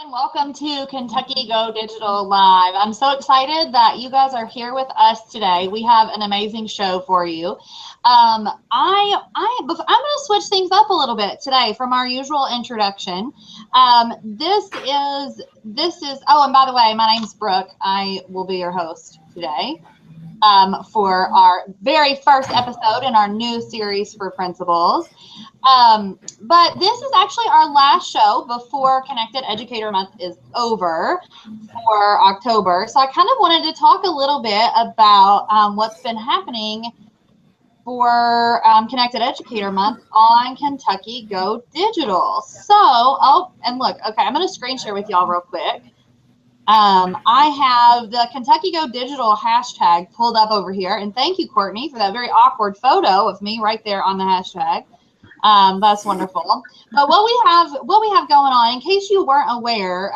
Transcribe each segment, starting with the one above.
and welcome to Kentucky Go Digital Live. I'm so excited that you guys are here with us today. We have an amazing show for you. I'm going to switch things up a little bit today from our usual introduction. This is, oh, and by the way, my name's Brooke. I will be your host today for our very first episode in our new series for principals. But this is actually our last show before Connected Educator Month is over for October. So I kind of wanted to talk a little bit about what's been happening for Connected Educator Month on Kentucky Go Digital. So, oh, and look, okay, I'm going to screen share with y'all real quick. I have the Kentucky Go Digital hashtag pulled up over here, and thank you, Courtney, for that very awkward photo of me right there on the hashtag. That's wonderful. But what we have going on, in case you weren't aware,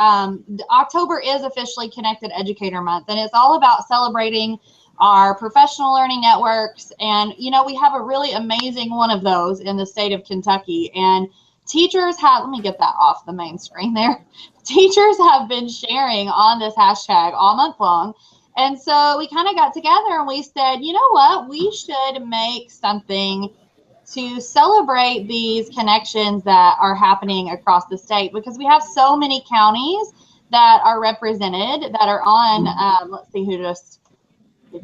October is officially Connected Educator Month, and it's all about celebrating our professional learning networks. And you know, we have a really amazing one of those in the state of Kentucky, and teachers have, let me get that off the main screen there. Teachers have been sharing on this hashtag all month long. And so we kind of got together and we said, you know what, we should make something to celebrate these connections that are happening across the state, because we have so many counties that are represented that are on, let's see who just,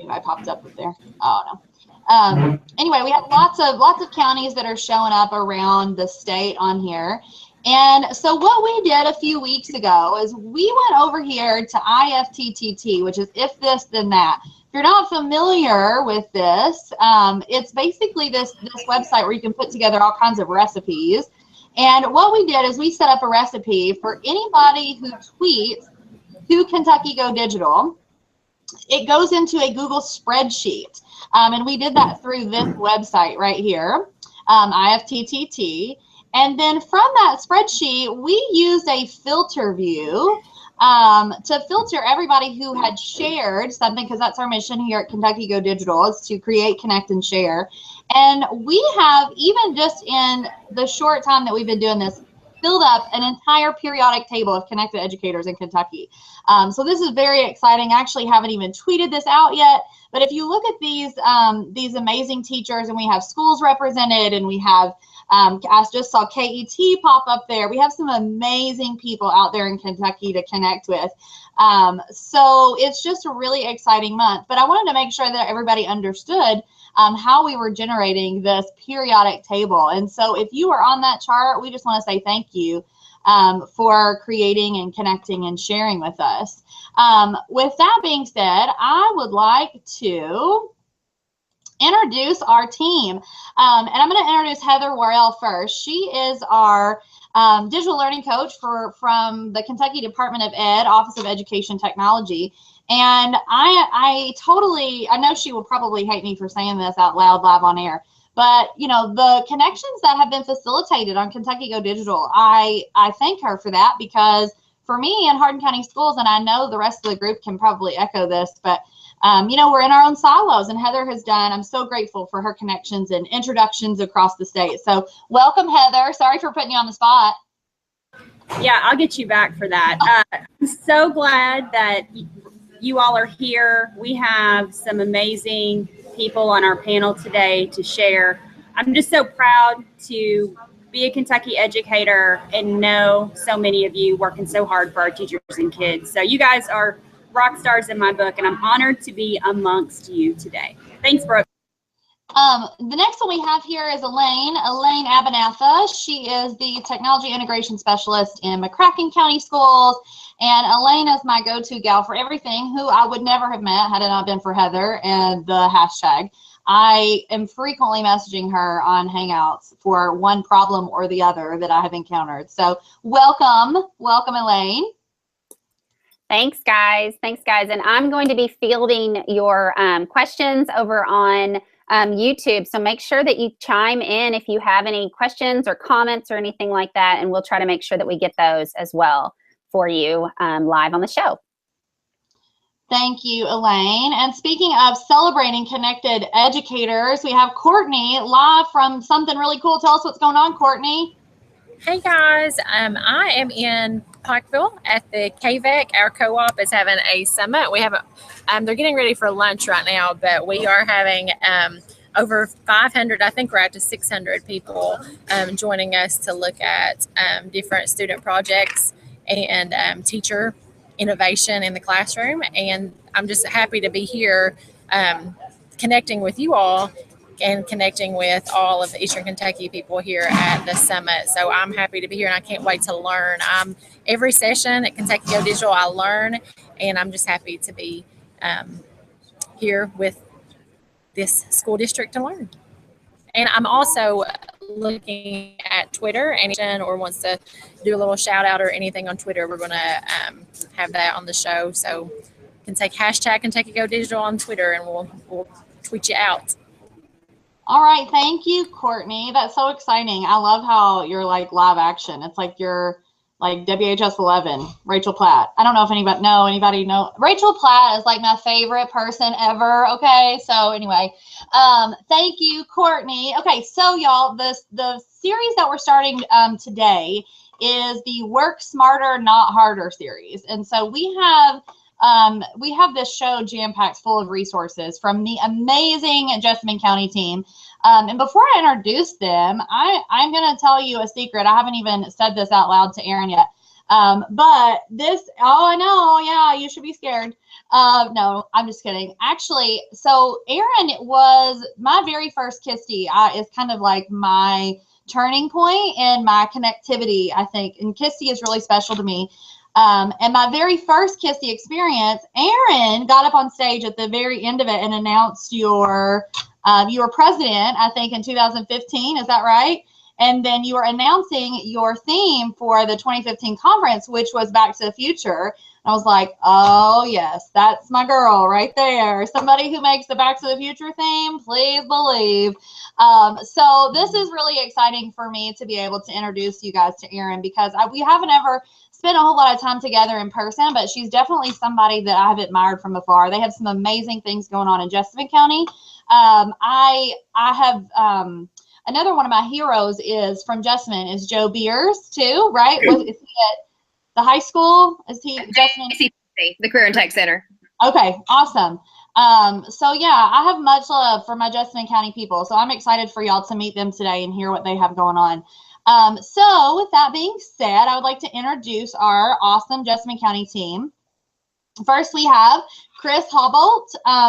I popped up with there. Oh, no. Anyway, we have lots of counties that are showing up around the state on here. And so what we did a few weeks ago is we went over here to Ifttt, which is if this, then that. If you're not familiar with this, it's basically this website where you can put together all kinds of recipes. And what we did is we set up a recipe for anybody who tweets to Kentucky Go Digital. It goes into a Google spreadsheet. And we did that through this website right here, Ifttt. And then from that spreadsheet, we used a filter view to filter everybody who had shared something, because that's our mission here at Kentucky Go Digital, is to create, connect, and share. And we have, even just in the short time that we've been doing this, filled up an entire periodic table of connected educators in Kentucky. So this is very exciting. I actually haven't even tweeted this out yet, but if you look at these amazing teachers, and we have schools represented, and we have, I just saw KET pop up there. We have some amazing people out there in Kentucky to connect with. So it's just a really exciting month, but I wanted to make sure that everybody understood how we were generating this periodic table. And so if you are on that chart, we just want to say thank you for creating and connecting and sharing with us. With that being said, I would like to introduce our team. And I'm going to introduce Heather Worrell first. She is our digital learning coach from the Kentucky Department of Ed, Office of Education Technology. And I know she will probably hate me for saying this out loud live on air, but you know, the connections that have been facilitated on Kentucky Go Digital, I thank her for that, because for me in Hardin County Schools, and I know the rest of the group can probably echo this, but you know, we're in our own silos, and Heather has done, I'm so grateful for her connections and introductions across the state. So welcome, Heather. Sorry for putting you on the spot. Yeah, I'll get you back for that. I'm so glad that you all are here. We have some amazing people on our panel today to share. I'm just so proud to be a Kentucky educator and know so many of you working so hard for our teachers and kids. So you guys are rock stars in my book, and I'm honored to be amongst you today. Thanks, Brooke. The next one we have here is Elaine Abernatha. She is the Technology Integration Specialist in McCracken County Schools. And Elaine is my go-to gal for everything, who I would never have met had it not been for Heather and the hashtag. I am frequently messaging her on Hangouts for one problem or the other that I have encountered. So welcome, Elaine. Thanks, guys. And I'm going to be fielding your questions over on YouTube. So make sure that you chime in if you have any questions or comments or anything like that, and we'll try to make sure that we get those as well for you live on the show. Thank you, Elaine. And speaking of celebrating connected educators, we have Courtney live from something really cool. Tell us what's going on, Courtney. Hey guys, I am in Pikeville at the KVEC. Our co-op is having a summit. We haven't, they're getting ready for lunch right now, but we are having over 500, I think we're up to 600 people joining us to look at different student projects and teacher innovation in the classroom. And I'm just happy to be here connecting with you all and connecting with all of the Eastern Kentucky people here at the summit. So I'm happy to be here, and I can't wait to learn. Every session at Kentucky Go Digital, I learn, and I'm just happy to be here with this school district to learn. And I'm also looking at Twitter, and or wants to do a little shout out or anything on Twitter, we're going to have that on the show. So you can take hashtag Kentucky Go Digital on Twitter, and we'll tweet you out. All right. Thank you, Courtney. That's so exciting. I love how you're like live action. It's like you're like WHS 11, Rachel Platt. I don't know if anybody know. Rachel Platt is like my favorite person ever. Okay. So anyway, thank you, Courtney. Okay. So y'all, the series that we're starting today is the Work Smarter, Not Harder series. And so we have this show jam-packed full of resources from the amazing Jessamine County team. And before I introduce them, I'm going to tell you a secret. I haven't even said this out loud to Erin yet. But this, I know, yeah, you should be scared. No, I'm just kidding. Actually, so Erin was my very first Kisty. Is kind of like my turning point in my connectivity, I think. And Kisty is really special to me. And my very first Kisty experience, Erin got up on stage at the very end of it and announced you were president, I think, in 2015. Is that right? And then you were announcing your theme for the 2015 conference, which was Back to the Future. And I was like, oh, yes, that's my girl right there. Somebody who makes the Back to the Future theme, please believe. So this is really exciting for me to be able to introduce you guys to Erin, because we haven't ever spent a whole lot of time together in person, but she's definitely somebody that I've admired from afar. They have some amazing things going on in Jessamine County. I have another one of my heroes is from Jessamine is Joe Beers too, right? Is he at the high school? Is he Jessamine? The Career and Tech Center. Okay, awesome. So yeah, I have much love for my Jessamine County people. So I'm excited for y'all to meet them today and hear what they have going on. So with that being said, I would like to introduce our awesome Jessamine County team. First, we have Chris Hawboldt,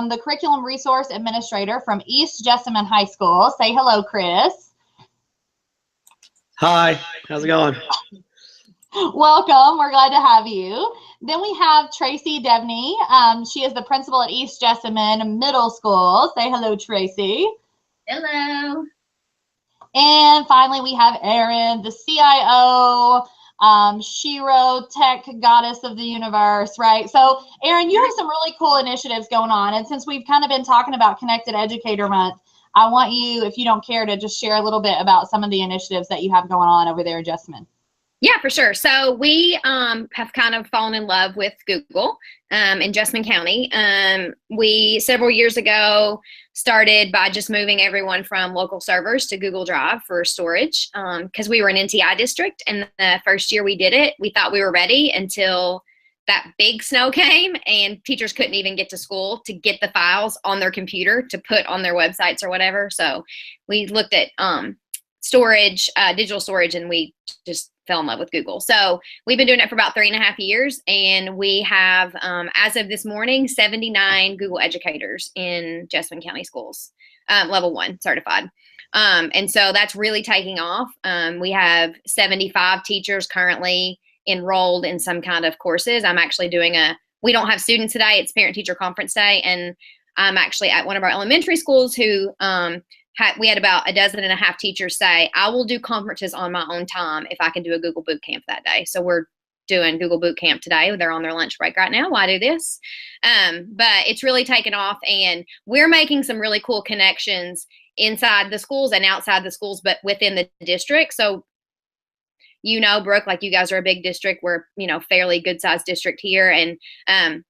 the Curriculum Resource Administrator from East Jessamine High School. Say hello, Chris. Hi, how's it going? Welcome. We're glad to have you. Then we have Tracy Devney. She is the principal at East Jessamine Middle School. Say hello, Tracy. Hello. And finally, we have Erin, the CIO, Shiro, tech goddess of the universe, right? So, Erin, you have some really cool initiatives going on. And since we've kind of been talking about Connected Educator Month, I want you, if you don't care, to just share a little bit about some of the initiatives that you have going on over there in Jessamine. Yeah, for sure. So we have kind of fallen in love with Google in Jessamine County. We, several years ago, started by just moving everyone from local servers to Google Drive for storage because we were an NTI district. And the first year we did it, we thought we were ready until that big snow came and teachers couldn't even get to school to get the files on their computer to put on their websites or whatever. So we looked at storage, digital storage, and we just fell in love with Google. So we've been doing it for about 3.5 years, and we have, as of this morning, 79 Google educators in Jessamine County schools, level 1 certified. And so that's really taking off. We have 75 teachers currently enrolled in some kind of courses. I'm actually doing we don't have students today, it's parent teacher conference day. And I'm actually at one of our elementary schools who, we had about 12.5 teachers say, I will do conferences on my own time if I can do a Google Boot Camp that day. So we're doing Google Boot Camp today. They're on their lunch break right now while I do this. But it's really taken off, and we're making some really cool connections inside the schools and outside the schools, but within the district. So, you know, Brooke, like you guys are a big district. We're, you know, fairly good sized district here. And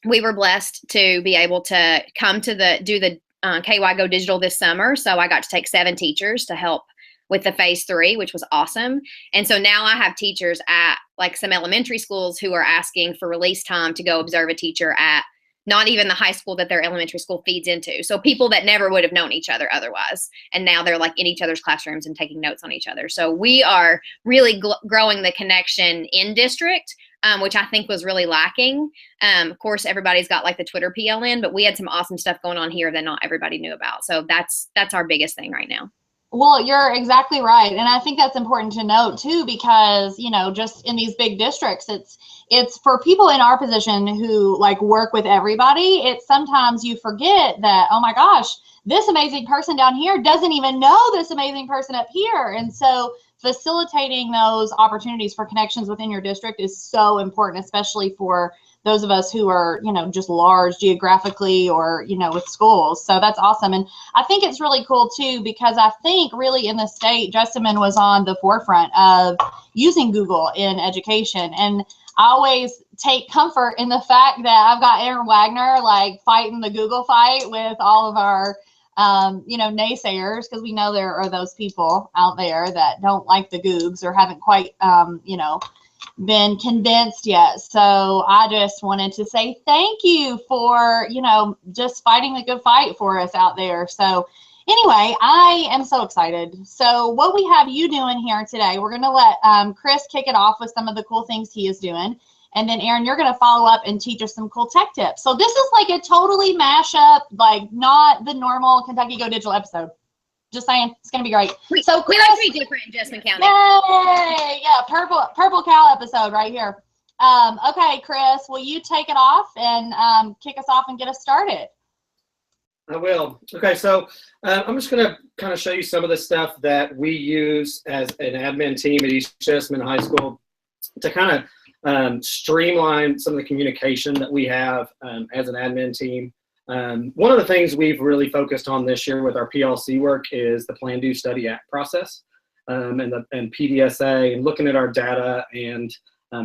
we were blessed to be able to come to do the KY Go Digital this summer. So I got to take 7 teachers to help with the phase 3, which was awesome. And so now I have teachers at like some elementary schools who are asking for release time to go observe a teacher at not even the high school that their elementary school feeds into. So people that never would have known each other otherwise. And now they're like in each other's classrooms and taking notes on each other. So we are really growing the connection in district, which I think was really lacking. Of course, everybody's got like the Twitter PLN, but we had some awesome stuff going on here that not everybody knew about. So that's our biggest thing right now. Well, you're exactly right. And I think that's important to note too, because, you know, just in these big districts, it's for people in our position who like work with everybody. It's sometimes you forget that, oh my gosh, this amazing person down here doesn't even know this amazing person up here. And so facilitating those opportunities for connections within your district is so important, especially for those of us who are, you know, just large geographically or, you know, with schools. So that's awesome. And I think it's really cool too, because I think really in the state, Jessamine was on the forefront of using Google in education. And I always take comfort in the fact that I've got Erin Waggoner like fighting the Google fight with all of our you know, naysayers, because we know there are those people out there that don't like the Googs or haven't quite, you know, been convinced yet. So I just wanted to say thank you for, you know, just fighting the good fight for us out there. So anyway, I am so excited. So what we have you doing here today, we're going to let Chris kick it off with some of the cool things he is doing. And then Erin, you're going to follow up and teach us some cool tech tips. So this is like a totally mashup, like not the normal Kentucky Go Digital episode. Just saying, it's going to be great. So we like to be different in Jessamine County. Yay! Yeah, purple cow episode right here. Okay, Chris, will you take it off and kick us off and get us started? I will. Okay, so I'm just going to kind of show you some of the stuff that we use as an admin team at East Jessamine High School to kind of streamline some of the communication that we have as an admin team. One of the things we've really focused on this year with our PLC work is the Plan, Do, Study, Act process and PDSA, and looking at our data and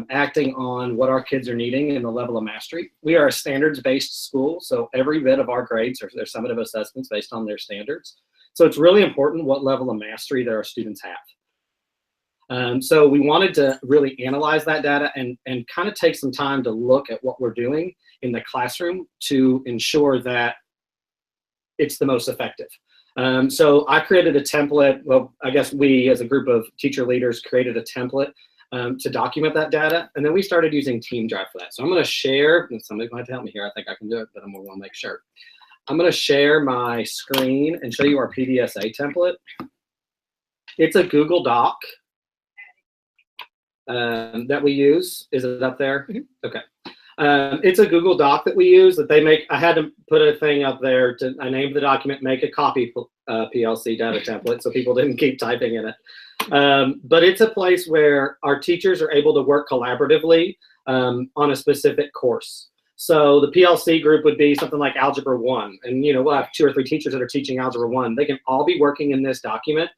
acting on what our kids are needing and the level of mastery. We are a standards-based school, so every bit of our grades are their summative assessments based on their standards. So it's really important what level of mastery that our students have. So we wanted to really analyze that data and kind of take some time to look at what we're doing in the classroom to ensure that it's the most effective. So I created a template. Well, I guess we as a group of teacher leaders created a template to document that data. And then we started using Team Drive for that. So I'm going to share, and somebody might help me here. I think I can do it, but I'm going to want to make sure. I'm going to share my screen and show you our PDSA template. It's a Google Doc that we use. Is it up there? Mm-hmm. Okay. It's a Google Doc that we use that they make. I had to put a thing up there I named the document, make a copy PLC data template, so people didn't keep typing in it. But it's a place where our teachers are able to work collaboratively on a specific course. So the PLC group would be something like Algebra 1. And, you know, we'll have 2 or 3 teachers that are teaching Algebra 1. They can all be working in this document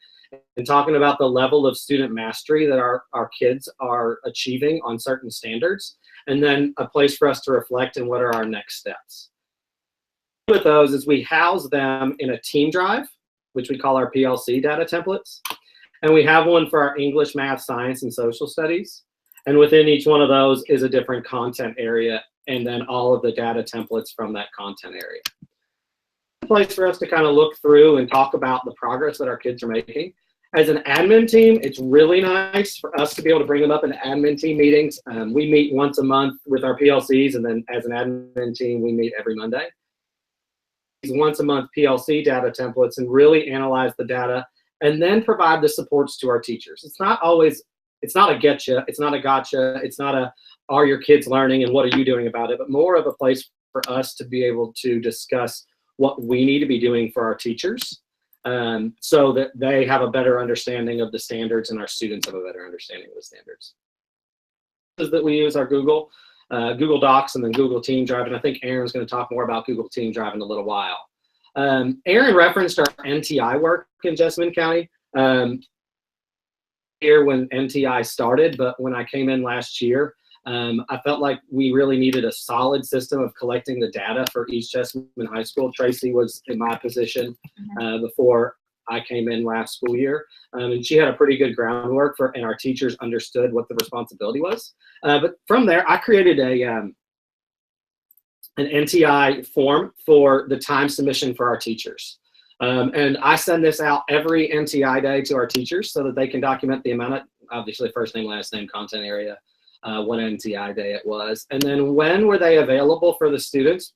and talking about the level of student mastery that our kids are achieving on certain standards, and then a place for us to reflect and what are our next steps. With those is we house them in a Team Drive, which we call our PLC data templates. And we have one for our English, math, science, and social studies. And within each one of those is a different content area, and then all of the data templates from that content area. A place for us to kind of look through and talk about the progress that our kids are making. As an admin team, it's really nice for us to be able to bring them up in admin team meetings. We meet once a month with our PLCs, and then as an admin team, we meet every Monday. These once a month PLC data templates and really analyze the data and then provide the supports to our teachers. It's not a getcha, it's not a gotcha, it's not a are your kids learning and what are you doing about it, but more of a place for us to be able to discuss what we need to be doing for our teachers. So that they have a better understanding of the standards and our students have a better understanding of the standards. That we use our Google Docs and then Google Team Drive, and I think Erin's going to talk more about Google Team Drive in a little while. Erin referenced our NTI work in Jessamine County here when NTI started, but when I came in last year, I felt like we really needed a solid system of collecting the data for East Jessamine High School. Tracy was in my position before I came in last school year, and she had a pretty good groundwork and our teachers understood what the responsibility was. But from there, I created an NTI form for the time submission for our teachers. And I send this out every NTI day to our teachers so that they can document the amount of, obviously, first name, last name, content area, what NTI day it was. And then when were they available for the students?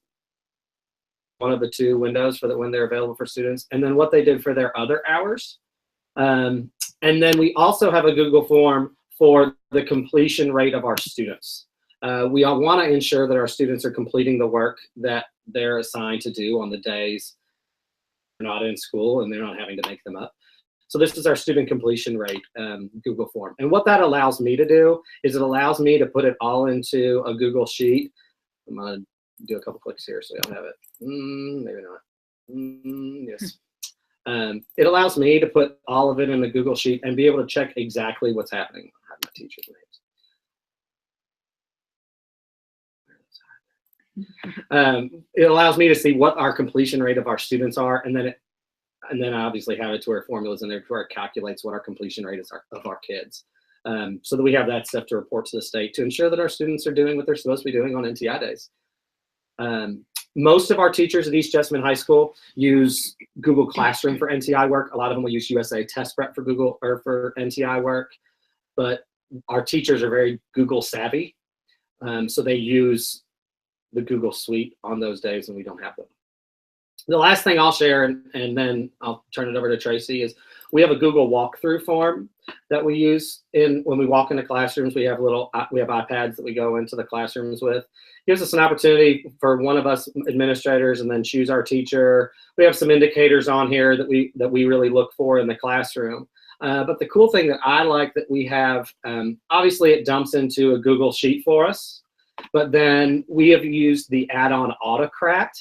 One of the two windows for when they're available for students. And then what they did for their other hours. And then we also have a Google form for the completion rate of our students. We all want to ensure that our students are completing the work that they're assigned to do on the days they're not in school and they're not having to make them up. So this is our student completion rate Google form. And what that allows me to do is it allows me to put it all into a Google sheet. I'm going to do a couple clicks here so you'll have it. Maybe not. Yes. It allows me to put all of it in the Google sheet and be able to check exactly what's happening. I have my teacher's names. It allows me to see what our completion rate of our students are, and then I obviously have it to where formulas in there to where it calculates what our completion rate is of our kids, so that we have that stuff to report to the state to ensure that our students are doing what they're supposed to be doing on NTI days. Most of our teachers at East Jessamine High School use Google Classroom for NTI work. A lot of them will use USA Test Prep for Google or for NTI work, but our teachers are very Google savvy, so they use the Google Suite on those days when we don't have them. The last thing I'll share, and then I'll turn it over to Tracy, is we have a Google walkthrough form that we use when we walk into classrooms. We have iPads that we go into the classrooms with. It gives us an opportunity for one of us administrators and then choose our teacher. We have some indicators on here that we really look for in the classroom. But the cool thing that I like that we have, obviously it dumps into a Google Sheet for us. But then we have used the add-on Autocrat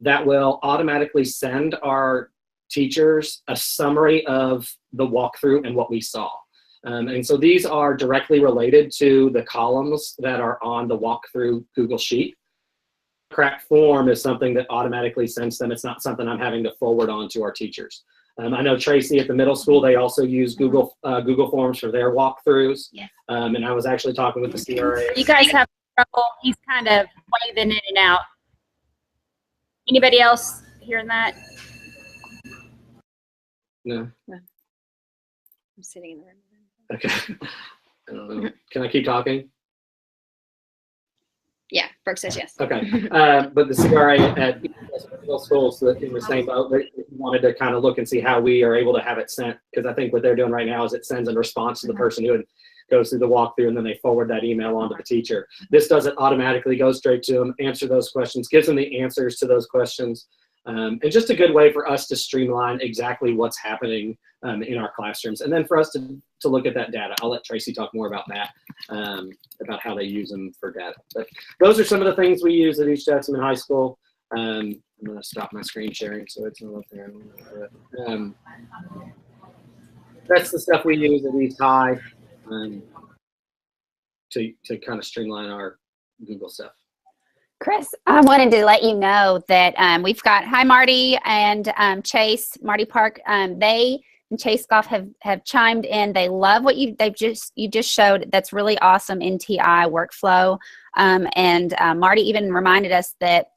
that will automatically send our teachers a summary of the walkthrough and what we saw. And so these are directly related to the columns that are on the walkthrough Google Sheet. Autocrat form is something that automatically sends them. It's not something I'm having to forward on to our teachers. I know Tracy at the middle school, they also use Google Forms for their walkthroughs. Yes. And I was actually talking with the CRA. You guys have trouble. He's kind of waving in and out. Anybody else hearing that? No. I'm sitting in the room. Okay. I don't know. Can I keep talking? Yeah, Brooke says yes. Okay. But the CRA at middle schools in the same boat, they wanted to kind of look and see how we are able to have it sent, because I think what they're doing right now is it sends a response to the person who goes through the walkthrough, and then they forward that email on to the teacher. This doesn't automatically go straight to them, answer those questions, gives them the answers to those questions, and just a good way for us to streamline exactly what's happening in our classrooms, and then for us to look at that data. I'll let Tracy talk more about that, about how they use them for data. But those are some of the things we use at East Jessamine High School. I'm going to stop my screen sharing so it's not up there. That's the stuff we use at East High to kind of streamline our Google stuff. Chris, I wanted to let you know that we've got, hi Marty and Chase, Marty Park, they and Chase Goff have chimed in. They love what you just showed. That's really awesome NTI workflow. And Marty even reminded us that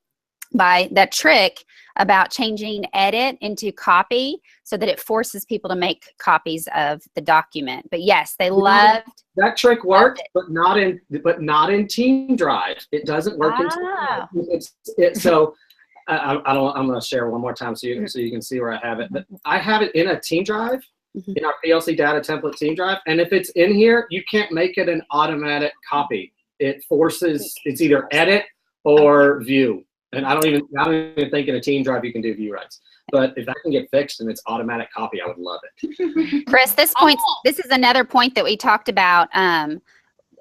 by that trick about changing edit into copy so that it forces people to make copies of the document. But yes, they loved that trick worked, but not in Team Drive. It doesn't work in Team Drive. So I'm going to share one more time so you can see where I have it. But I have it in a Team Drive, in our PLC data template Team Drive, and if it's in here, you can't make it an automatic copy. It forces, it's either edit or view. And I don't even think in a Team Drive you can do view rights. But if that can get fixed and it's automatic copy, I would love it. Chris, this is another point that we talked about on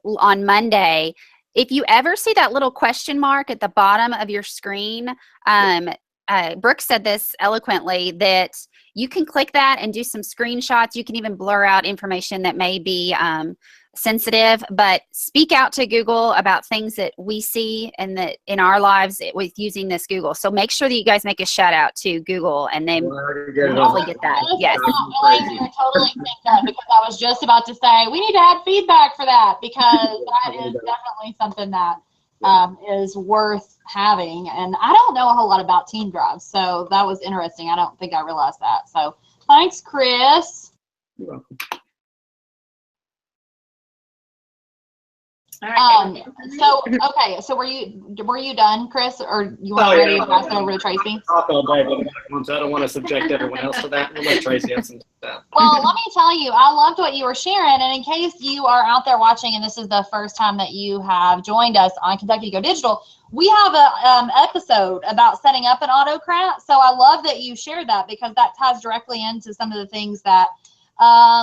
Monday. If you ever see that little question mark at the bottom of your screen, Brooke said this eloquently, that you can click that and do some screenshots. You can even blur out information that may be sensitive, but speak out to Google about things that we see and that in our lives with using this Google. So make sure that you guys make a shout out to Google, and then hopefully get that. Yes. You're totally think that, because I was just about to say we need to add feedback for that, because that is definitely something that is worth having. And I don't know a whole lot about Team Drive, so that was interesting. I don't think I realized that. So thanks, Chris. You're welcome. So okay, so were you done, Chris, or you want ready to pass it over to Tracy? Talk all day, but I don't want to subject everyone else to that. We'll let Tracy have some stuff. Well, let me tell you, I loved what you were sharing, and in case you are out there watching and this is the first time that you have joined us on Kentucky Go Digital, we have a episode about setting up an Autocrat. So I love that you shared that, because that ties directly into some of the things that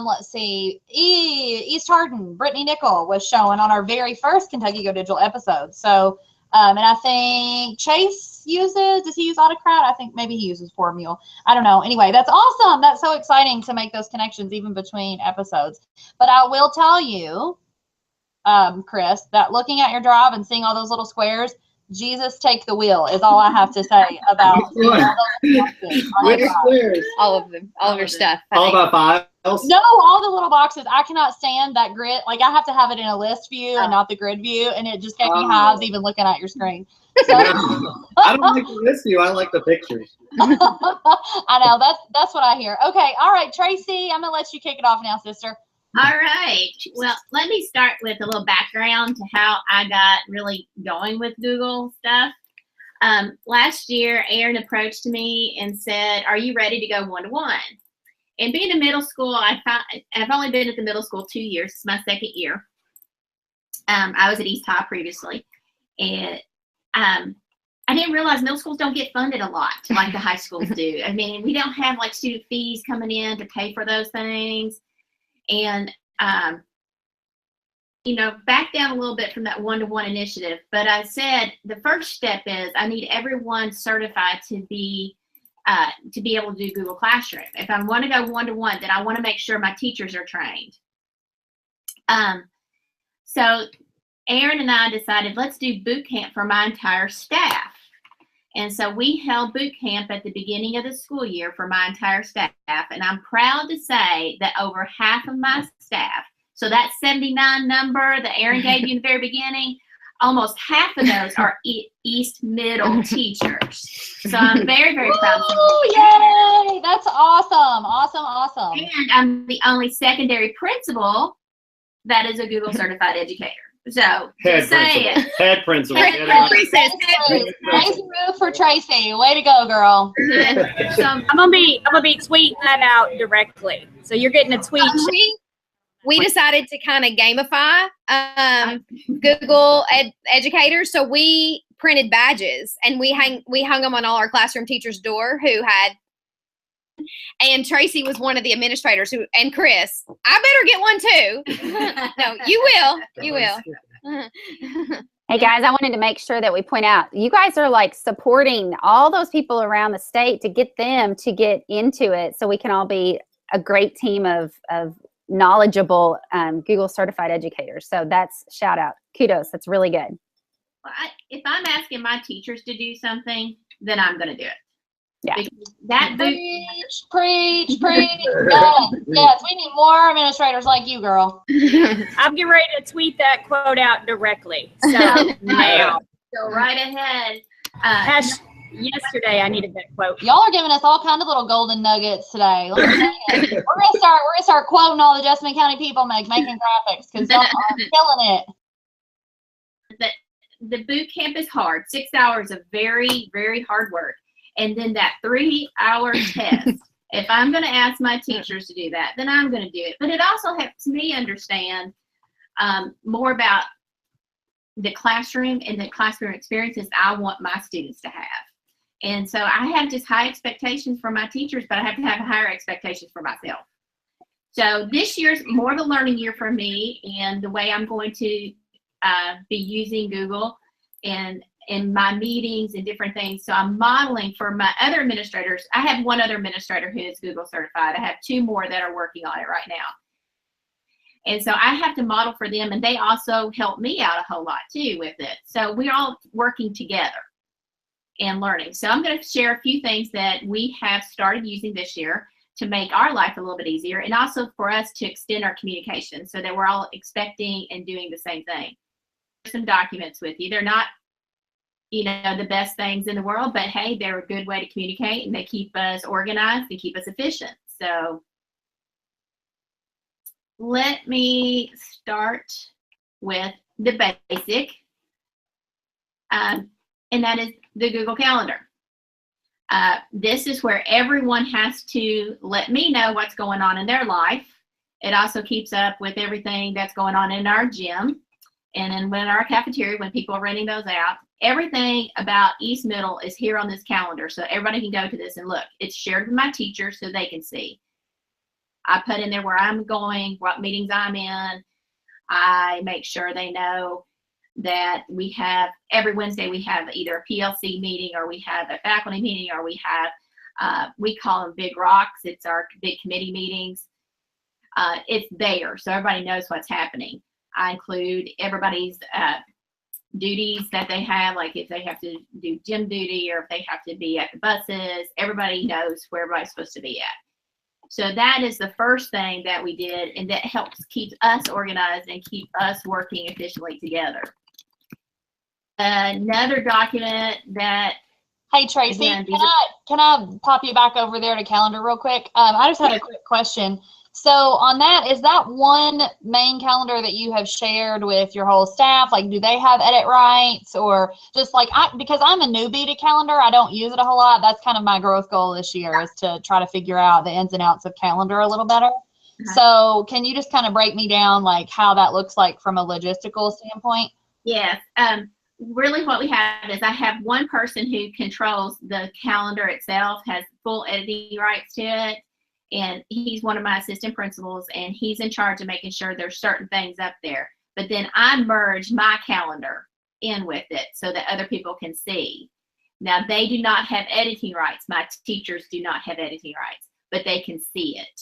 let's see, East Hardin, Brittany Nickel was showing on our very first Kentucky Go Digital episode. So, and I think Chase does he use Autocrat? I think maybe he uses Formule. I don't know. Anyway, that's awesome. That's so exciting to make those connections even between episodes. But I will tell you, Chris, that looking at your drive and seeing all those little squares, Jesus take the wheel is all I have to say about all of them, all of your stuff. All about files? No, all the little boxes. I cannot stand that grid. Like, I have to have it in a list view and not the grid view, and it just gave me hives even looking at your screen. So, I don't like the list view. I like the pictures. I know, that's what I hear. Okay, all right, Tracy, I'm gonna let you kick it off now, sister. All right. Well, let me start with a little background to how I got really going with Google stuff. Last year, Erin approached me and said, "Are you ready to go one-to-one?" And being in middle school, I've only been at the middle school 2 years. It's my second year. I was at East High previously, and I didn't realize middle schools don't get funded a lot like the high schools do. I mean, we don't have like student fees coming in to pay for those things. And, you know, back down a little bit from that one-to-one initiative. But I said the first step is I need everyone certified to be able to do Google Classroom. If I want to go one-to-one, then I want to make sure my teachers are trained. So Erin and I decided, let's do boot camp for my entire staff. And so we held boot camp at the beginning of the school year for my entire staff. And I'm proud to say that over half of my staff, so that 79 number that Erin gave you in the very beginning, almost half of those are East Middle teachers. So I'm very, very proud of them. Oh, yay! That's awesome. Awesome, awesome. And I'm the only secondary principal that is a Google certified educator. So Head principal. Nice move for Tracy. Way to go, girl. So I'm gonna be tweeting that out directly. So you're getting a tweet. We decided to kind of gamify Google educators. So we printed badges and we hung them on all our classroom teachers' door who had. And Tracy was one of the administrators and Chris, I better get one too. No, you will. You will. Hey guys, I wanted to make sure that we point out, you guys are like supporting all those people around the state to get them to get into it so we can all be a great team of knowledgeable Google certified educators. So that's shout out. Kudos. That's really good. Well, if I'm asking my teachers to do something, then I'm going to do it. Yeah. That preach. Yes, we need more administrators like you, girl. I'm getting ready to tweet that quote out directly. So now. Go right ahead. Yesterday I needed that quote. Y'all are giving us all kind of little golden nuggets today. Let me tell you. We're gonna start quoting all the Jessamine County people making graphics because y'all are killing it. The boot camp is hard. 6 hours of very, very hard work. And then that 3-hour test. If I'm going to ask my teachers to do that, then I'm going to do it. But it also helps me understand more about the classroom and the classroom experiences I want my students to have. And so I have just high expectations for my teachers, but I have to have higher expectations for myself. So this year's more of a learning year for me, and the way I'm going to be using Google and in my meetings and different things. So I'm modeling for my other administrators. I have one other administrator who is Google certified. I have 2 more that are working on it right now. And so I have to model for them, and they also help me out a whole lot too with it. So we're all working together and learning. So I'm going to share a few things that we have started using this year to make our life a little bit easier, and also for us to extend our communication so that we're all expecting and doing the same thing. Some documents with you. They're not, you know, the best things in the world, but hey, they're a good way to communicate, and they keep us organized and keep us efficient. So let me start with the basic, and that is the Google Calendar. This is where everyone has to let me know what's going on in their life. It also keeps up with everything that's going on in our gym and in our cafeteria when people are renting those out. Everything about East Middle is here on this calendar, so everybody can go to this and look. It's shared with my teachers so they can see. I put in there where I'm going, what meetings I'm in. I make sure they know that we have, every Wednesday we have either a PLC meeting, or we have a faculty meeting, or we have, we call them big rocks. It's our big committee meetings. It's there, so everybody knows what's happening. I include everybody's duties that they have, like if they have to do gym duty or if they have to be at the buses, everybody knows where everybody's supposed to be at. So that is the first thing that we did, and that helps keep us organized and keep us working efficiently together. Another document that, Hey Tracy, again, can I pop you back over there to calendar real quick? I just had a quick question. So on that, is that one main calendar that you have shared with your whole staff? Like, do they have edit rights, or just like, because I'm a newbie to calendar, I don't use it a whole lot. That's kind of my growth goal this year, is to try to figure out the ins and outs of calendar a little better. So can you just kind of break me down like how that looks like from a logistical standpoint? yes, really what we have is I have one person who controls the calendar itself, has full editing rights to it. And he's one of my assistant principals, and he's in charge of making sure there's certain things up there. But then I merge my calendar in with it so that other people can see. Now, they do not have editing rights. My teachers do not have editing rights, but they can see it.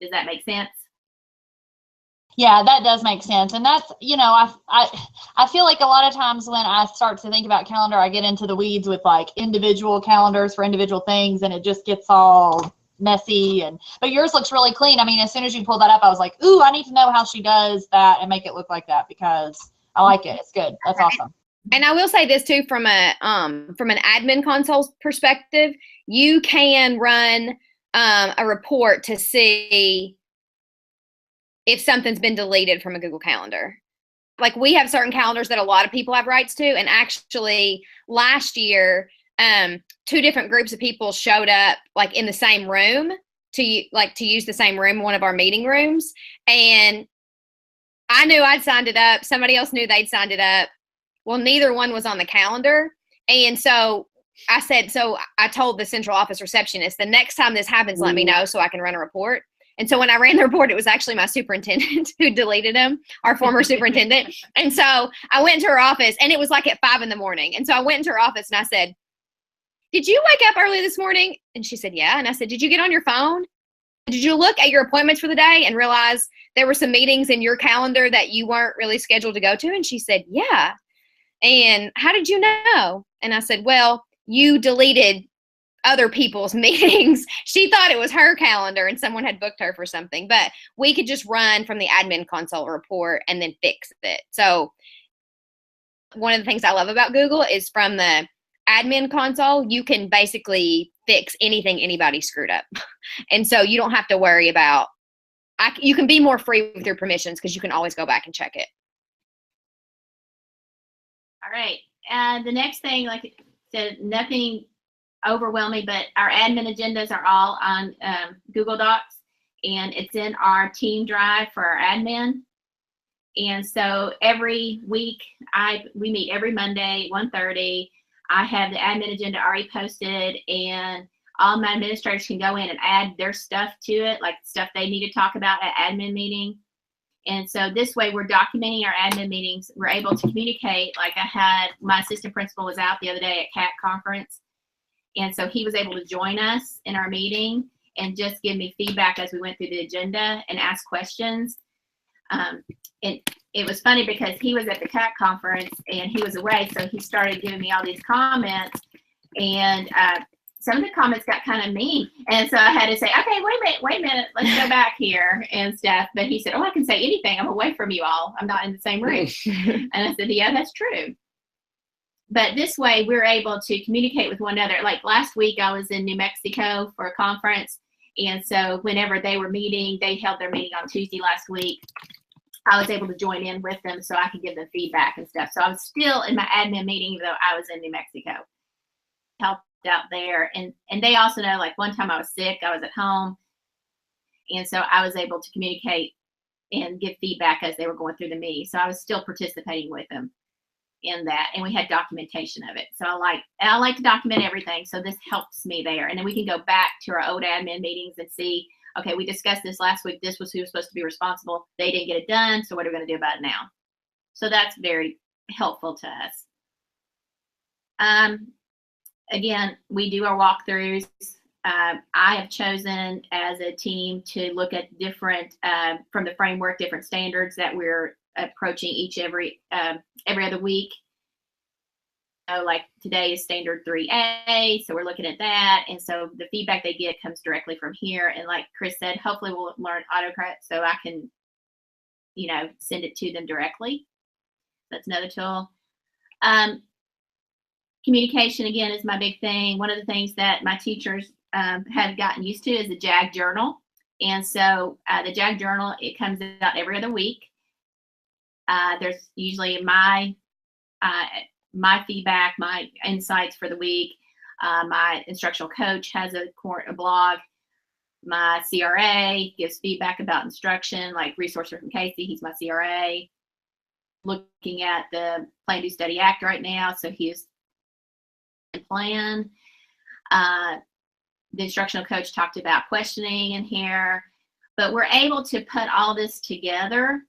Does that make sense? Yeah, that does make sense. And that's, you know, I feel like a lot of times when I start to think about calendar, I get into the weeds with like individual calendars for individual things, and it just gets all messy. But yours looks really clean. I mean, as soon as you pulled that up, I was like, ooh, I need to know how she does that and make it look like that, because I like it. It's good. That's awesome. And I will say this too, from an admin console perspective, you can run a report to see if something's been deleted from a Google Calendar. Like, we have certain calendars that a lot of people have rights to, and actually last year, 2 different groups of people showed up like in the same room to use the same room, one of our meeting rooms. And I knew I'd signed it up. Somebody else knew they'd signed it up. Well, neither one was on the calendar. And so I told the central office receptionist, the next time this happens, let me know so I can run a report. And so when I ran the report, it was actually my superintendent who deleted them, our former superintendent. And so I went to her office, and it was like at 5 in the morning. And so I went into her office and I said, did you wake up early this morning? And she said, yeah. And I said, did you get on your phone? Did you look at your appointments for the day and realize there were some meetings in your calendar that you weren't really scheduled to go to? And she said, yeah. And how did you know? And I said, well, you deleted other people's meetings. She thought it was her calendar and someone had booked her for something, but we could just run from the admin console report and then fix it. So one of the things I love about Google is from the admin console, you can basically fix anything anybody screwed up. And so you don't have to worry about, you can be more free with your permissions because you can always go back and check it. All right. The next thing, like I said, nothing overwhelming, but our admin agendas are all on Google Docs, and it's in our team drive for our admin. And so every week, we meet every Monday, 1:30. I have the admin agenda already posted, and all my administrators can go in and add their stuff to it, like stuff they need to talk about at admin meeting. And so this way we're documenting our admin meetings. We're able to communicate. Like I had my assistant principal was out the other day at CAT conference. And so he was able to join us in our meeting and just give me feedback as we went through the agenda and ask questions. It was funny because he was at the CAT conference and he was away. So he started giving me all these comments, and some of the comments got kind of mean. And so I had to say, okay, wait a minute, let's go back here and stuff. But he said, oh, I can say anything. I'm away from you all. I'm not in the same room. And I said, yeah, that's true. But this way we're able to communicate with one another. Like last week I was in New Mexico for a conference. And so whenever they were meeting, they held their meeting on Tuesday last week. I was able to join in with them so I could give them feedback and stuff. So I was still in my admin meeting, even though I was in New Mexico. Helped out there. And they also know, like one time I was sick, I was at home. And so I was able to communicate and give feedback as they were going through the meeting. So I was still participating with them in that. And we had documentation of it. So I like to document everything. So this helps me there. And then we can go back to our old admin meetings and see, okay, we discussed this last week. This was who was supposed to be responsible. They didn't get it done. So what are we going to do about it now? So that's very helpful to us. Again, we do our walkthroughs. I have chosen as a team to look at different, from the framework, different standards that we're approaching every other week. So like today is standard 3A, so we're looking at that. And so the feedback they get comes directly from here. And like Chris said, hopefully we'll learn Autocrat so I can, send it to them directly. That's another tool. Communication, again, is my big thing. One of the things that my teachers have gotten used to is the JAG journal. And so the JAG journal, it comes out every other week. There's usually my feedback, my insights for the week. My instructional coach has a blog. My CRA gives feedback about instruction, like resources from Casey. He's my CRA. Looking at the Plan, Do, Study, Act right now. So he's plan. The instructional coach talked about questioning in here, but we're able to put all this together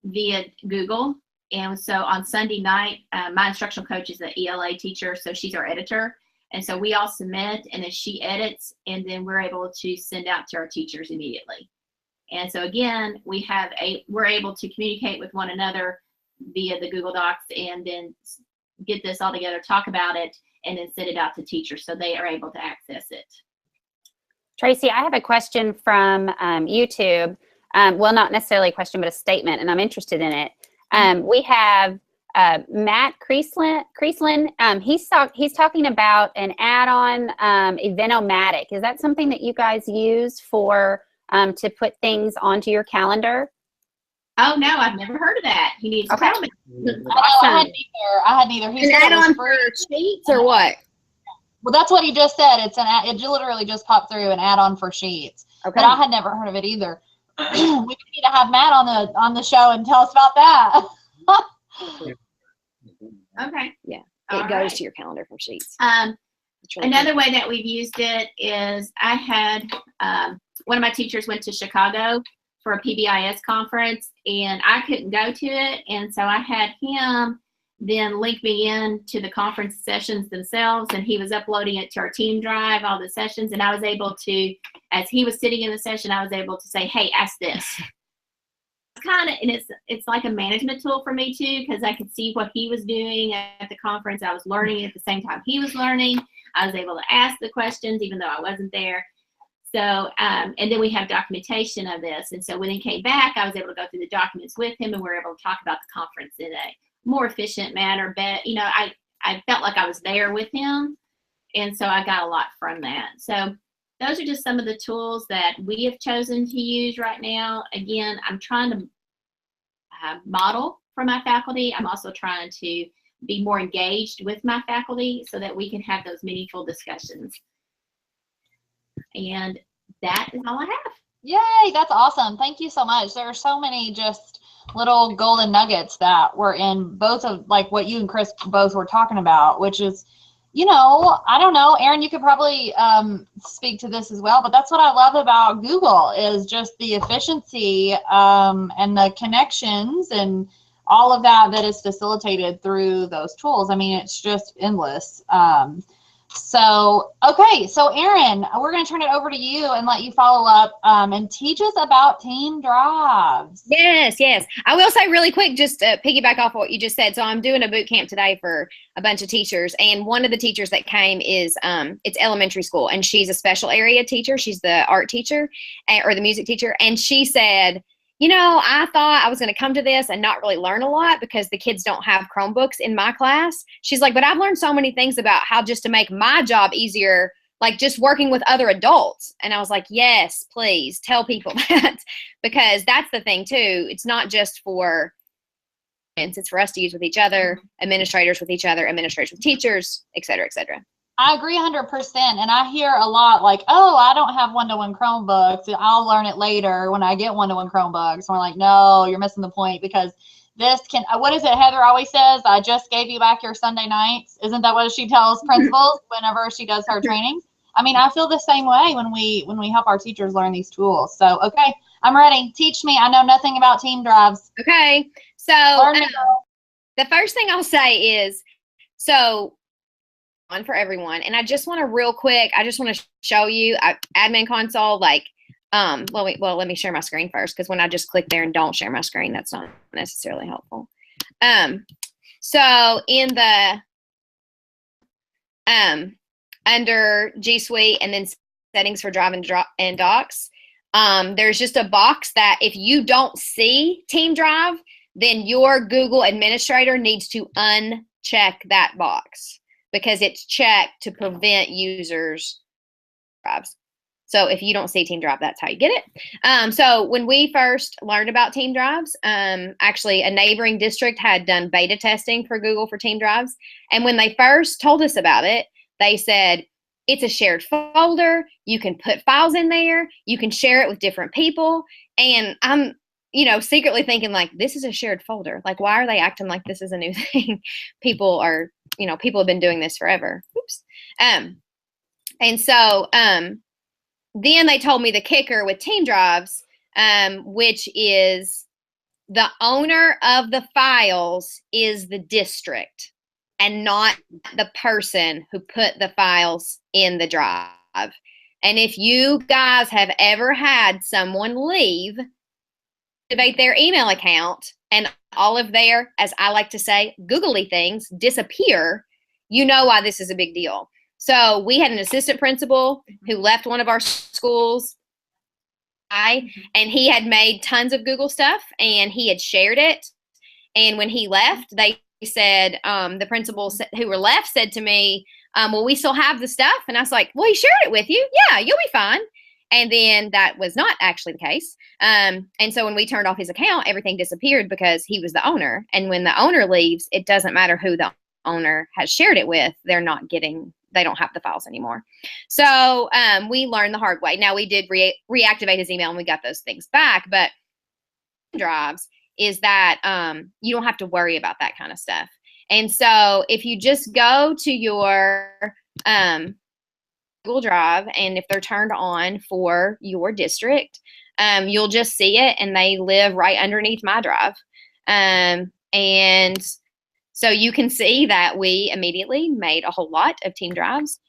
via Google. And so on Sunday night, my instructional coach is an ELA teacher, so she's our editor. And so we all submit, and then she edits, and then we're able to send out to our teachers immediately. And so again, we're able to communicate with one another via the Google Docs, and then get this all together, talk about it, and then send it out to teachers so they are able to access it. Tracy, I have a question from YouTube. Well, not necessarily a question, but a statement, and I'm interested in it. We have Matt Creaslin. He's talking about an add-on, Eventomatic. Is that something that you guys use for to put things onto your calendar? Oh no, I've never heard of that. He needs to tell me. Awesome. I had neither. He An said it was add-on free. for Sheets or what? Well, that's what he just said. It literally just popped through, an add-on for Sheets. Okay. But I had never heard of it either. We need to have Matt on the show and tell us about that. Okay. Yeah, All it goes right. to your calendar from Sheets. It's really Another way that we've used it is I had one of my teachers went to Chicago for a PBIS conference, and I couldn't go to it. And so I had him then link me in to the conference sessions themselves, and he was uploading it to our team drive, all the sessions. And I was able to, as he was sitting in the session, I was able to say, hey, ask this. And it's like a management tool for me too, because I could see what he was doing at the conference. I was learning at the same time he was learning. I was able to ask the questions even though I wasn't there. So, and then we have documentation of this. And so when he came back, I was able to go through the documents with him, and we were able to talk about the conference in a more efficient manner. But, I felt like I was there with him. And so I got a lot from that. So those are just some of the tools that we have chosen to use right now. Again, I'm trying to model for my faculty. I'm also trying to be more engaged with my faculty so that we can have those meaningful discussions. And that is all I have. Yay, that's awesome. Thank you so much. There are so many just little golden nuggets that were in both of, like what you and Chris both were talking about, which is, I don't know, Erin, you could probably speak to this as well, but that's what I love about Google is just the efficiency and the connections and all of that is facilitated through those tools. I mean, it's just endless. Okay, so Erin, we're going to turn it over to you and let you follow up and teach us about team drives. Yes. I will say really quick, just to piggyback off what you just said. So I'm doing a boot camp today for a bunch of teachers, and one of the teachers that came is it's elementary school, and she's a special area teacher. She's the art teacher or the music teacher, and she said, I thought I was going to come to this and not really learn a lot because the kids don't have Chromebooks in my class. She's like, but I've learned so many things about how just to make my job easier, like just working with other adults. And I was like, yes, please tell people that, because that's the thing too. It's not just for kids, it's for us to use with each other, administrators with each other, administrators with teachers, et cetera, et cetera. I agree 100%. And I hear a lot like, oh, I don't have one-to-one Chromebooks. I'll learn it later when I get one-to-one Chromebooks. And we're like, no, you're missing the point, because this can, what is it Heather always says? I just gave you back your Sunday nights. Isn't that what she tells principals whenever she does her trainings? I mean, I feel the same way when we help our teachers learn these tools. So, okay, I'm ready. Teach me. I know nothing about team drives. Okay. So the first thing I'll say is, on for everyone, and I just want to real quick, I just want to show you admin console, like let me share my screen first, because when I just click there and don't share my screen, that's not necessarily helpful. So in the under G Suite and then settings for Drive and Docs, there's just a box that if you don't see Team Drive, then your Google administrator needs to uncheck that box, because it's checked to prevent users drives. So if you don't see Team Drive, that's how you get it. So when we first learned about Team Drives, actually a neighboring district had done beta testing for Google for Team Drives. And when they first told us about it, they said, it's a shared folder. You can put files in there. You can share it with different people. And I'm, secretly thinking like, this is a shared folder. Like, why are they acting like this is a new thing? People have been doing this forever. Oops. And so then they told me the kicker with Team Drives, which is the owner of the files is the district and not the person who put the files in the drive. And if you guys have ever had someone leave, activate their email account, and all of their, as I like to say, googly things disappear, you know why this is a big deal. So we had an assistant principal who left one of our schools, and he had made tons of Google stuff, and he had shared it. And when he left, they said, the principals who were left said to me, well, we still have the stuff. And I was like, well, he shared it with you. Yeah, you'll be fine. And then that was not actually the case. And so when we turned off his account, everything disappeared because he was the owner. And when the owner leaves, it doesn't matter who the owner has shared it with. They don't have the files anymore. So we learned the hard way. Now we did reactivate his email and we got those things back. But drives is that you don't have to worry about that kind of stuff. And so if you just go to your Google Drive, and if they're turned on for your district, you'll just see it, and they live right underneath my drive. And so you can see that we immediately made a whole lot of Team Drives,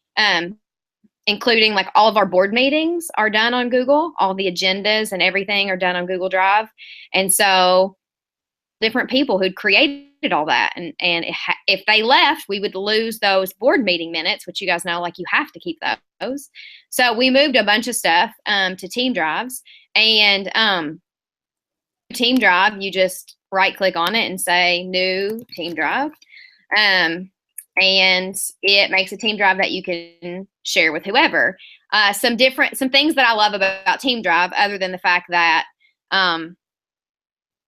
including like all of our board meetings are done on Google. All the agendas and everything are done on Google Drive. And so different people who'd created all that. And if they left, we would lose those board meeting minutes, which you guys know, like you have to keep those. So we moved a bunch of stuff to Team Drives. And Team Drive, you just right click on it and say new Team Drive. And it makes a Team Drive that you can share with whoever. Some things that I love about Team Drive, other than the fact that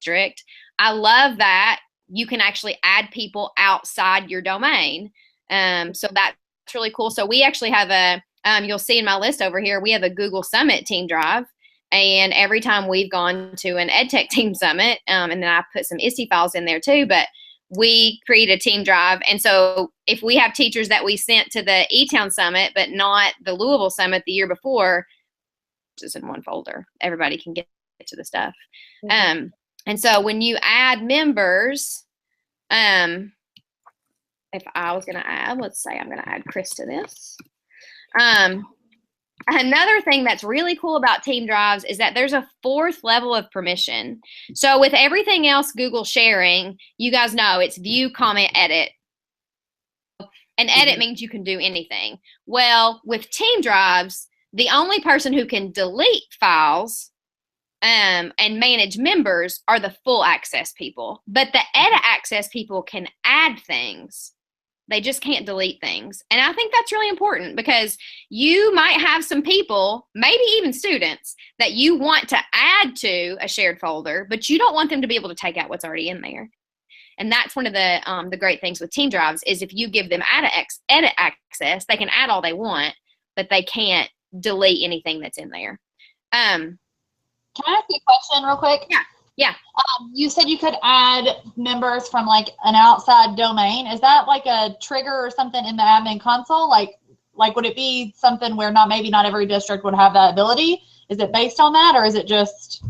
strict, I love that you can actually add people outside your domain. So that's really cool. So we actually have you'll see in my list over here, we have a Google Summit Team Drive. And every time we've gone to an EdTech Team Summit, and then I put some ISTE files in there too, but we create a team drive. And so if we have teachers that we sent to the E-Town Summit, but not the Louisville Summit the year before, just in one folder, everybody can get to the stuff. And so when you add members, if I was going to add, let's say I'm going to add Chris to this. Another thing that's really cool about team drives is that there's a 4th level of permission. So with everything else Google sharing, you guys know it's view, comment, edit. And edit means you can do anything. Well, with team drives, the only person who can delete files and manage members are the full access people. But the edit access people can add things. They just can't delete things. And I think that's really important because you might have some people, maybe even students, that you want to add to a shared folder, but you don't want them to be able to take out what's already in there. And that's one of the great things with team drives is if you give them edit access, they can add all they want, but they can't delete anything that's in there. Can I ask you a question real quick? Yeah. You said you could add members from like an outside domain. Is that like a trigger or something in the admin console? Like would it be something where maybe not every district would have that ability? Is it based on that, or is it just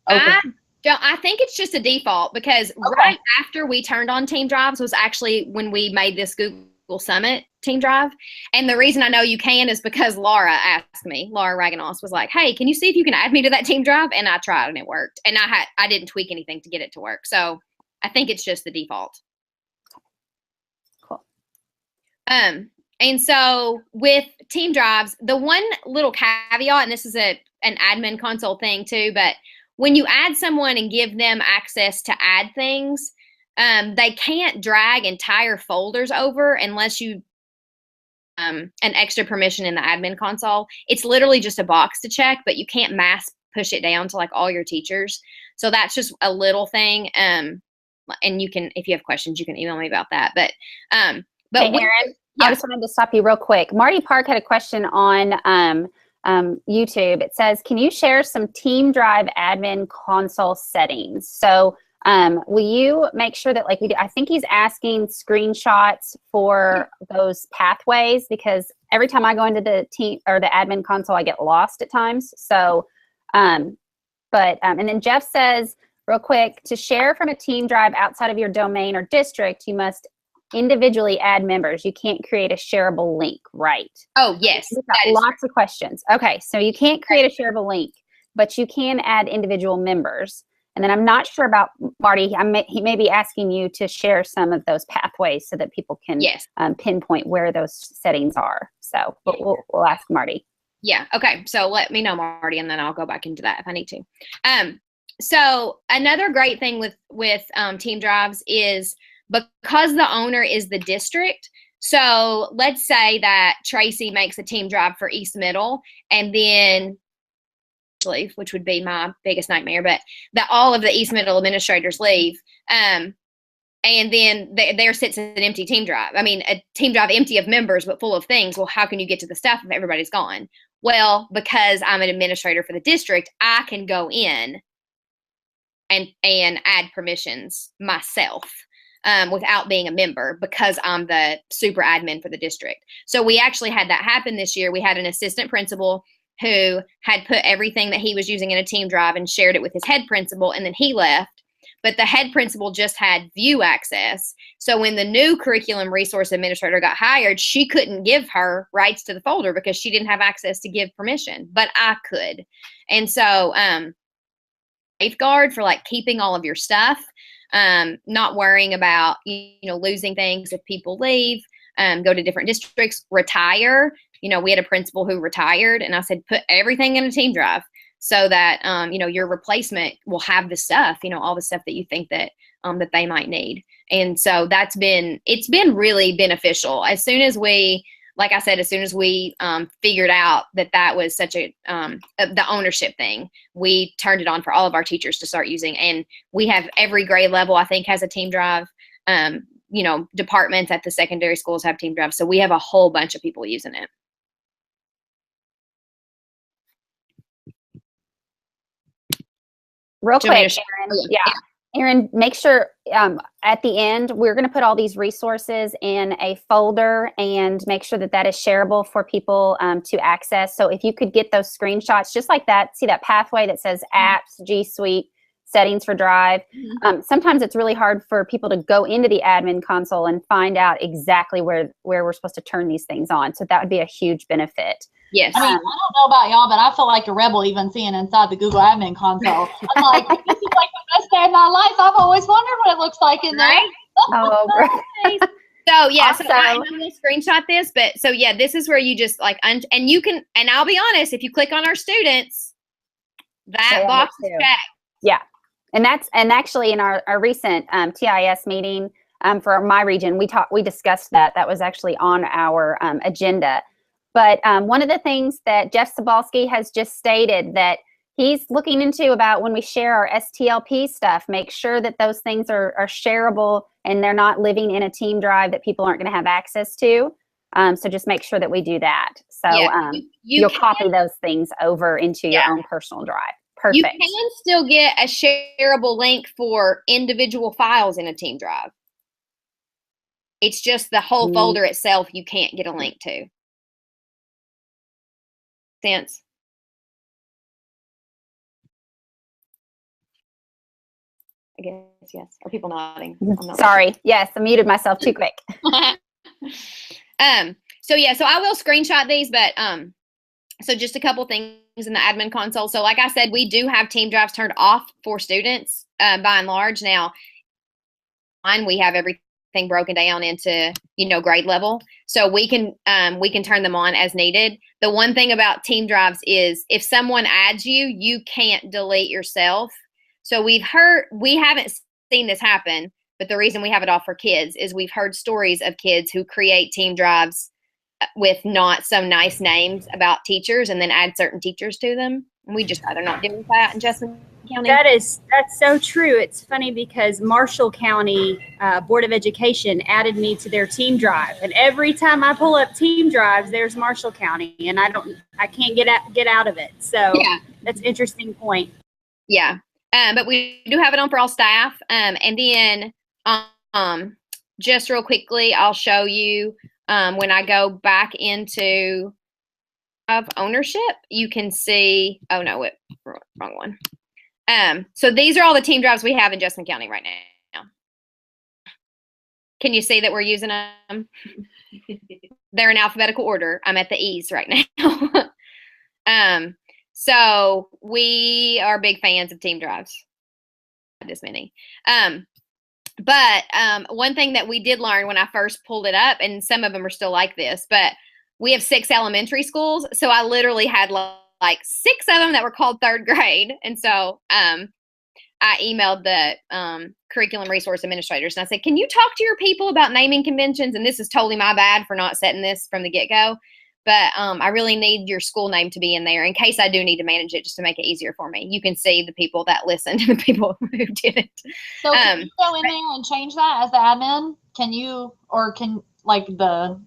open? I think it's just a default because right after we turned on team drives was actually when we made this Google Summit team drive. And the reason I know you can is because Laura asked me, Laura Raganos was like, hey, can you see if you can add me to that team drive? And I tried and it worked. And I didn't tweak anything to get it to work. So I think it's just the default. Cool. And so with team drives, the one little caveat, and this is an admin console thing too, but when you add someone and give them access to add things, they can't drag entire folders over unless you an extra permission in the admin console. It's literally just a box to check, but you can't mass push it down to like all your teachers. So that's just a little thing. And you can, if you have questions, you can email me about that. But hey, Erin, I just wanted to stop you real quick. Marty Park had a question on YouTube. It says, can you share some team drive admin console settings? So will you make sure that like we do, I think he's asking screenshots for those pathways because every time I go into the team or the admin console, I get lost at times. So, and then Jeff says real quick, to share from a team drive outside of your domain or district, you must individually add members. You can't create a shareable link, right? Oh, yes. We've got lots of questions. Okay, so you can't create a shareable link, but you can add individual members. And then I'm not sure about Marty. He may be asking you to share some of those pathways so that people can pinpoint where those settings are. So we'll ask Marty. Yeah. Okay. So let me know, Marty, and then I'll go back into that if I need to. So another great thing with team drives is because the owner is the district. So let's say that Tracy makes a team drive for East Middle, and then leave, which would be my biggest nightmare, but that all of the East Middle administrators leave. And then there sits an empty team drive. I mean, a team drive empty of members, but full of things. Well, how can you get to the stuff if everybody's gone? Well, because I'm an administrator for the district, I can go in and add permissions myself without being a member because I'm the super admin for the district. So we actually had that happen this year. We had an assistant principal who had put everything that he was using in a team drive and shared it with his head principal, and then he left. But the head principal just had view access. So when the new curriculum resource administrator got hired, she couldn't give her rights to the folder because she didn't have access to give permission, but I could. And so safeguard for like keeping all of your stuff, not worrying about, losing things if people leave, go to different districts, retire. We had a principal who retired, and I said, put everything in a team drive so that, your replacement will have the stuff, all the stuff that you think that, that they might need. And so it's been really beneficial. As soon as we figured out that was such the ownership thing, we turned it on for all of our teachers to start using. And we have every grade level, I think, has a team drive. Departments at the secondary schools have team drives. So we have a whole bunch of people using it. Real quick, Erin, Erin, make sure at the end, we're going to put all these resources in a folder and make sure that that is shareable for people to access. So if you could get those screenshots just like that, see that pathway that says apps, G Suite, settings for Drive. Sometimes it's really hard for people to go into the admin console and find out exactly where we're supposed to turn these things on. So that would be a huge benefit. Yes. I mean, I don't know about y'all, but I feel like a rebel even seeing inside the Google admin console. I'm like, this is like the best day of my life. I've always wondered what it looks like in there. Right? Oh, great. So yeah, so Also- I will screenshot this, but so yeah, this is where you just like, and you can, and I'll be honest, if you click on our students, that They have box it is too. checked. Yeah. And actually in our recent TIS meeting for my region, we discussed that. That was actually on our agenda. But one of the things that Jeff Sobalski has just stated that he's looking into about when we share our STLP stuff, make sure that those things are shareable and they're not living in a team drive that people aren't going to have access to. So just make sure that we do that. So Yeah, you'll can- copy those things over into your Yeah. own personal drive. You Perfect. can still get a shareable link for individual files in a team drive. It's just the whole folder itself you can't get a link to. Sense? I guess yes. Are people nodding? I'm not Sorry. Yes, I muted myself too quick. So yeah, so I will screenshot these, but so just a couple things in the admin console. So like I said, we do have team drives turned off for students by and large. Now, we have everything broken down into, grade level. So we can turn them on as needed. The one thing about team drives is if someone adds you, you can't delete yourself. So we haven't seen this happen, but the reason we have it off for kids is we've heard stories of kids who create team drives with not so nice names about teachers and then add certain teachers to them. And we just rather not do that in Jessamine County. That's so true. It's funny because Marshall County Board of Education added me to their team drive, and every time I pull up team drives, there's Marshall County, and I can't get out of it. So Yeah. that's an interesting point. Yeah. But we do have it on for all staff. And then just real quickly, I'll show you when I go back into ownership, you can see, oh no, wrong one. So these are all the team drives we have in Jessamine County right now. Can you see that we're using them? They're in alphabetical order. I'm at the E's right now. So we are big fans of team drives. Not this many. But one thing that we did learn when I first pulled it up, and some of them are still like this, but we have 6 elementary schools. So I literally had like 6 of them that were called 3rd grade. And so I emailed the curriculum resource administrators and I said, can you talk to your people about naming conventions? And this is totally my bad for not setting this from the get-go. But I really need your school name to be in there in case I do need to manage it, just to make it easier for me. You can see the people that listened and the people who didn't. So can you go in there and change that as the admin? Can you, or can like the?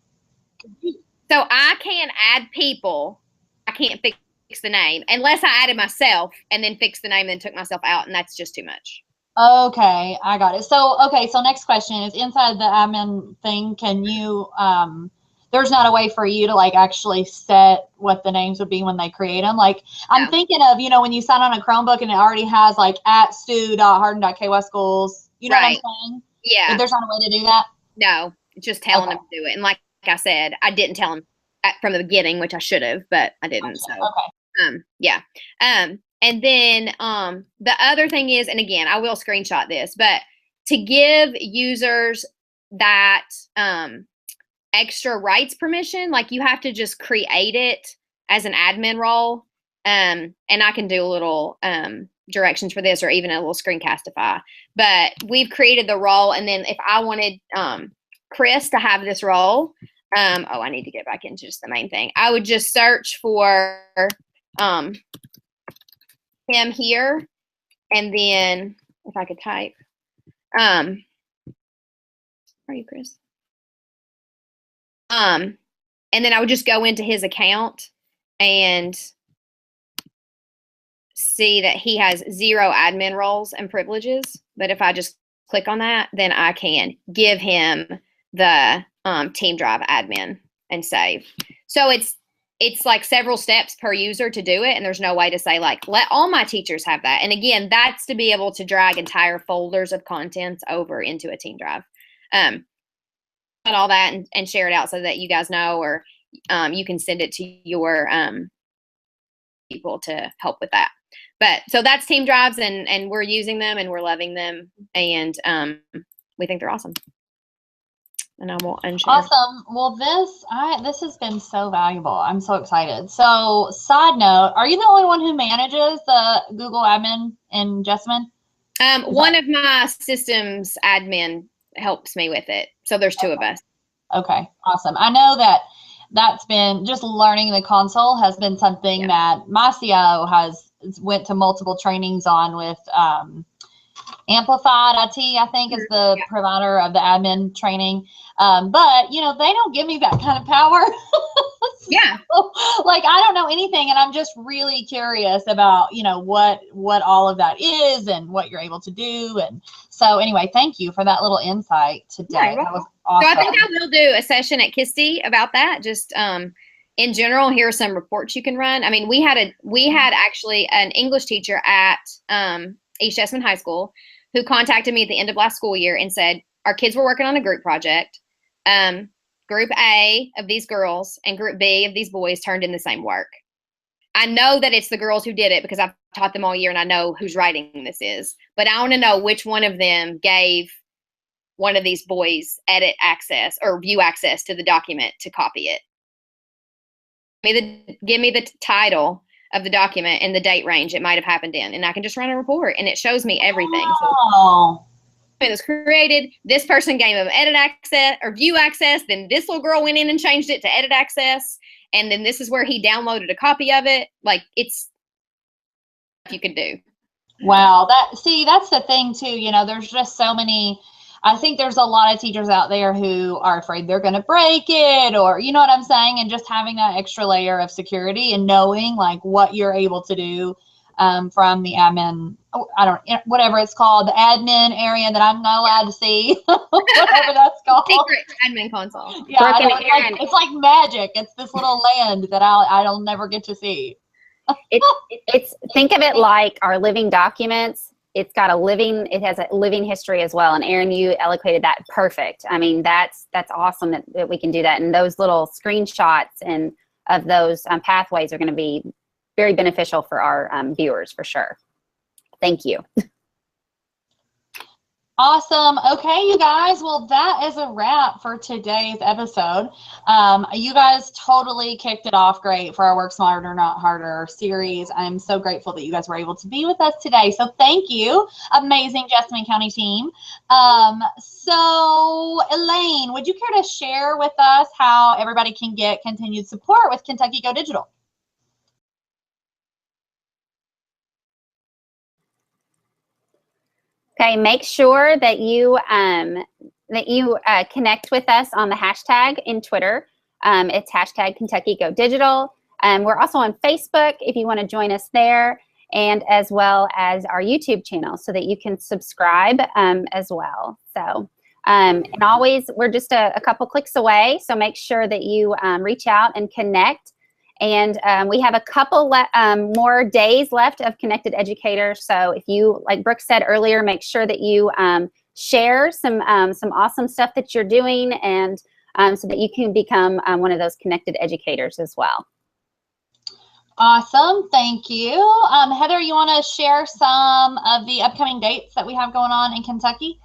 So I can add people. I can't fix the name unless I added myself and then fixed the name and took myself out, and that's just too much. Okay, I got it. So so next question is inside the admin thing. Can you there's not a way for you to like actually set what the names would be when they create them. Like I'm thinking of, when you sign on a Chromebook and it already has like @stu.hardin.ky schools, you know what I'm saying? Yeah. But there's not a way to do that? No, just telling them to do it. And like I said, I didn't tell them from the beginning, which I should have, but I didn't. So, yeah. And then the other thing is, and again, I will screenshot this, but to give users that extra rights permission, like you have to just create it as an admin role. And I can do a little directions for this or even a little screencastify. But we've created the role, and then if I wanted Chris to have this role, I need to get back into just the main thing. I would just search for him here, and then if I could type, where are you, Chris? And then I would just go into his account and see that he has 0 admin roles and privileges. But if I just click on that, then I can give him the Team Drive admin and save. So it's like several steps per user to do it. And there's no way to say like, let all my teachers have that. And again, that's to be able to drag entire folders of contents over into a Team Drive. All that and share it out so that you guys know, or you can send it to your people to help with that. But so that's Team Drives, and we're using them and we're loving them, and we think they're awesome. And I will unshare. Awesome. Well, this has been so valuable. I'm so excited. So, side note, are you the only one who manages the Google admin in Jessamine? One of my systems admin helps me with it. So there's 2 of us. Okay, awesome. I know that's been just learning the console has been something that my CIO has went to multiple trainings on with Amplified IT, I think, is the provider of the admin training. But, you know, they don't give me that kind of power. So, like, I don't know anything, and I'm just really curious about, you know, what all of that is and what you're able to do. And so, anyway, thank you for that little insight today. That was awesome. So I think I will do a session at KISTI about that. Just in general, here are some reports you can run. I mean, we had actually an English teacher at East Jessamine High School who contacted me at the end of last school year and said, our kids were working on a group project. Group A of these girls and Group B of these boys turned in the same work. I know that it's the girls who did it because I've taught them all year and I know whose writing this is. But I want to know which one of them gave one of these boys edit access or view access to the document to copy it. Give me the title of the document and the date range it might have happened in, and I can just run a report and it shows me everything. Oh. So it was created, this person gave them edit access or view access, then this little girl went in and changed it to edit access, and then this is where he downloaded a copy of it. Like, it's you could do. Wow, that's the thing too, you know, there's just so many. I think there's a lot of teachers out there who are afraid they're going to break it, or, you know what I'm saying? And just having that extra layer of security and knowing like what you're able to do from the admin, whatever it's called, the admin area that I'm not allowed to see, whatever that's called. Secret admin console. Yeah, it's like magic. It's this little land that I'll never get to see. It's think of it like our living documents. It has a living history as well. And Erin, you eloquated that perfect. I mean, that's awesome that we can do that. And those little screenshots and of those pathways are going to be very beneficial for our viewers for sure. Thank you. Awesome. Okay, you guys. Well, that is a wrap for today's episode. You guys totally kicked it off great for our Work Smarter, Not Harder series. I'm so grateful that you guys were able to be with us today. So thank you, amazing Jessamine County team. So Elaine, would you care to share with us how everybody can get continued support with Kentucky Go Digital? Okay, make sure that you connect with us on the hashtag in Twitter. It's hashtag Kentucky Go Digital. We're also on Facebook if you want to join us there, and as well as our YouTube channel so that you can subscribe as well. So, and always, we're just a couple clicks away, so make sure that you reach out and connect. And we have a couple more days left of Connected Educators. So if you, like Brooke said earlier, make sure that you share some awesome stuff that you're doing, and so that you can become one of those Connected Educators as well. Awesome. Thank you. Heather, you want to share some of the upcoming dates that we have going on in Kentucky?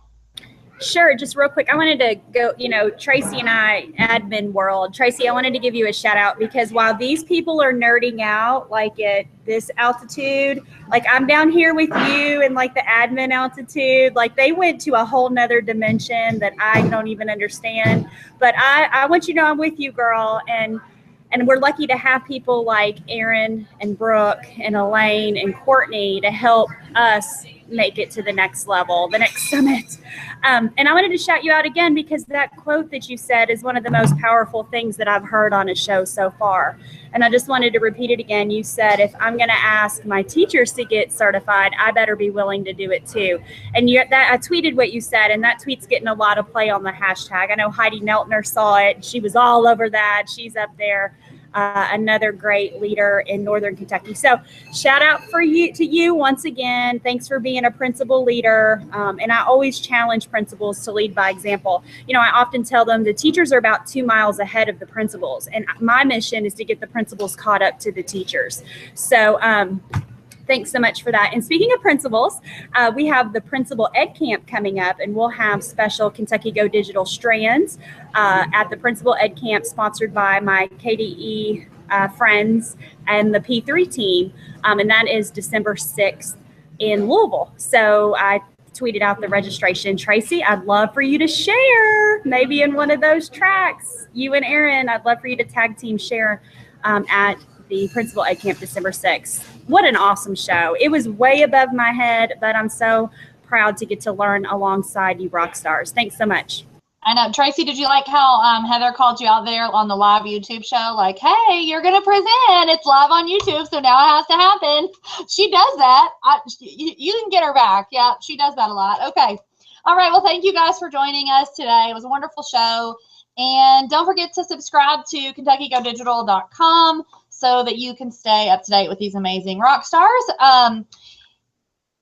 Sure, just real quick, I wanted to go, Tracy and I, admin world. Tracy, I wanted to give you a shout out because while these people are nerding out like at this altitude, like I'm down here with you and like the admin altitude, like they went to a whole nother dimension that I don't even understand. But I want you to know I'm with you, girl. And And we're lucky to have people like Erin and Brooke and Elaine and Courtney to help us make it to the next level, the next summit. And I wanted to shout you out again because that quote that you said is one of the most powerful things that I've heard on a show so far. And I just wanted to repeat it again. You said, if I'm going to ask my teachers to get certified, I better be willing to do it too. And I tweeted what you said, and that tweet's getting a lot of play on the hashtag. I know Heidi Neltner saw it. She was all over that. She's up there. Another great leader in Northern Kentucky. So shout out to you once again. Thanks for being a principal leader. And I always challenge principals to lead by example. You know, I often tell them the teachers are about 2 miles ahead of the principals. And my mission is to get the principals caught up to the teachers. So thanks so much for that. And speaking of principals, we have the Principal Ed Camp coming up, and we'll have special Kentucky Go Digital strands at the Principal Ed Camp, sponsored by my KDE friends and the P3 team. And that is December 6th in Louisville. So I tweeted out the registration. Tracy, I'd love for you to share, maybe in one of those tracks. You and Erin, I'd love for you to tag team share at the Principal Ed Camp December 6th. What an awesome show. It was way above my head, but I'm so proud to get to learn alongside you rock stars. Thanks so much. I know. Tracy, did you like how Heather called you out there on the live YouTube show? Like, hey, you're going to present. It's live on YouTube, so now it has to happen. She does that. You can get her back. Yeah, she does that a lot. Okay. All right. Well, thank you guys for joining us today. It was a wonderful show. And don't forget to subscribe to KentuckyGoDigital.com so that you can stay up to date with these amazing rock stars.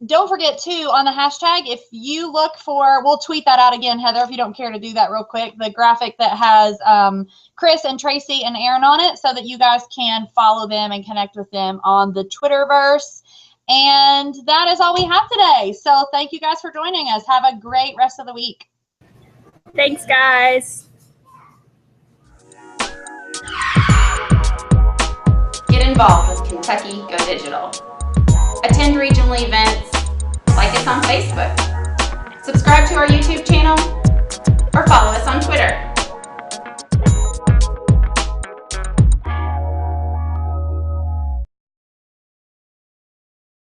Don't forget, too, on the hashtag, if you look for, we'll tweet that out again, Heather, if you don't care to do that real quick, the graphic that has Chris and Tracy and Erin on it so that you guys can follow them and connect with them on the Twitterverse. And that is all we have today. So thank you guys for joining us. Have a great rest of the week. Thanks, guys. Get involved with Kentucky Go Digital. Attend regional events, like us on Facebook, subscribe to our YouTube channel, or follow us on Twitter.